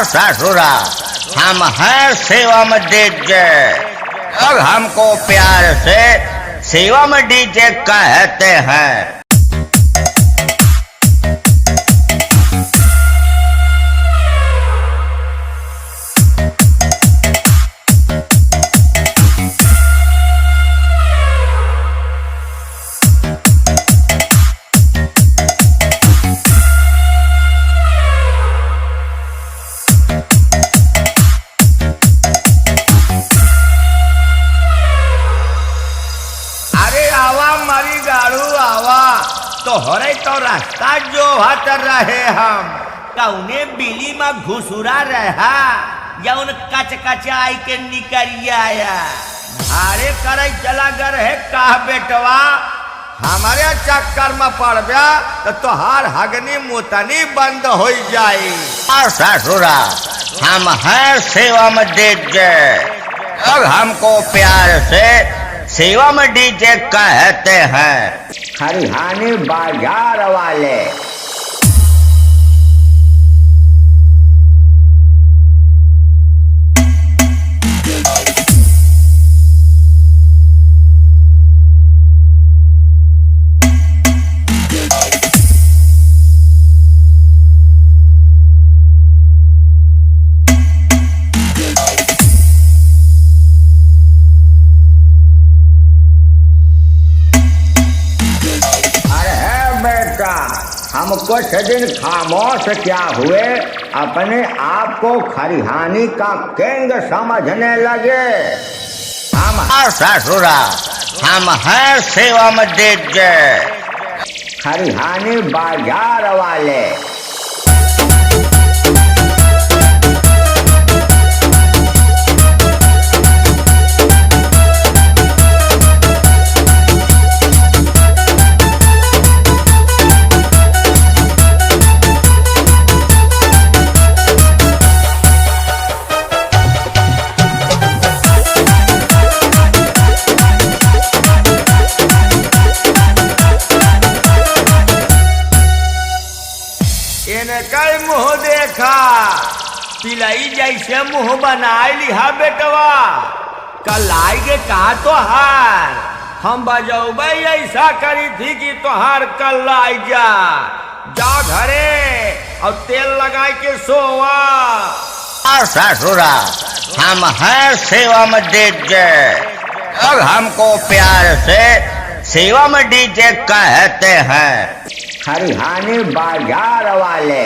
ससुरा हम हैं शिवम डीजे। अब हमको प्यार से शिवम डीजे कहते हैं। तो हरे तो रास्ता जो हट रहे हम कौने बिली में घुसुरा रहा या उन कच कच आई के निकलिया आया भाड़े करे चला गर है कहा बेटवा हमारे चक्कर में पड़ गया तो तोहार हगनी मुतनी बंद हो जाए। ससुरा हम हैं शिवम डीजे। अब हमको प्यार से शिवम डीजे कहते हैं। खरिहानी बाजार वाले हम कुछ दिन खामोश क्या हुए अपने आप को खरिहानी का किंग समझने लगे। हम ससुरा हम हैं शिवम डीजे। खरिहानी बाजार वाले कई मुंह देखा पिलाई जैसे मुंह बनाए लिहा बेटवा कल आएगे कहा तो हार हम बजौबे ऐसा करी थी कि तोहार कल आई जा घरे और तेल लगा के सोवा। ससुरा हम हैं शिवम डीजे। अब हमको प्यार से शिवम डीजे कहते हैं। खरिहानी बाजार वाले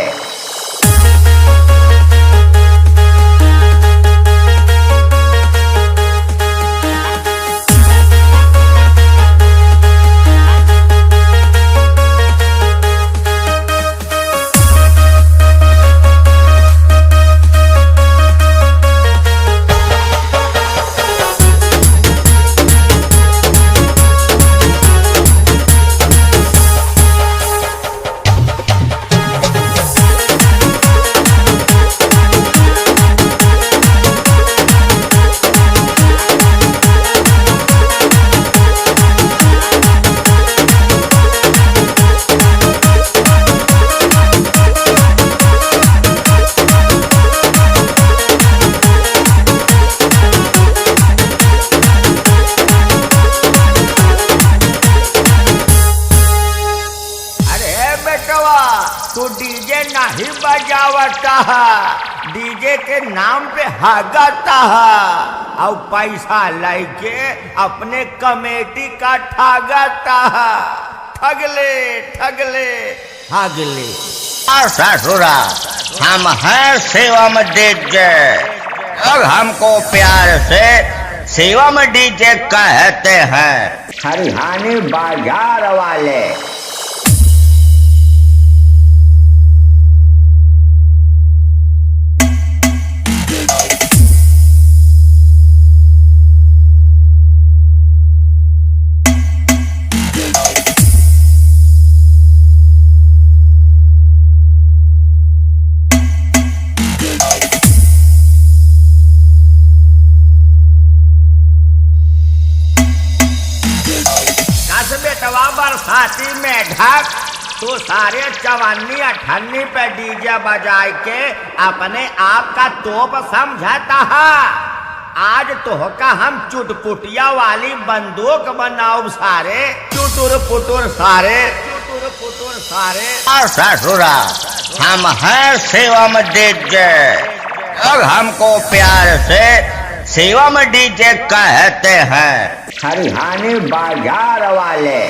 तो डीजे नहीं बजावता है डीजे के नाम पे हागता है और पैसा लेके अपने कमेटी का ठागता है। ठगले हागले। ससुरा हम हैं शिवम डीजे। अब हमको प्यार से शिवम डीजे कहते हैं। खरिहानी बाजार वाले बरसाती में ढक तो सारे 54-58 पे डीजे बजाए के अपने आप का तोप समझाता है। आज तो का हम चुटपुटिया वाली बंदूक बनाओ सारे, चुटुर पुटुर सारे, चुटुर पुटुर सारे। ससुरा हम हैं शिवम डीजे, और हमको प्यार से शिवम डीजे कहते हैं। हरियाणी बाजार वाले।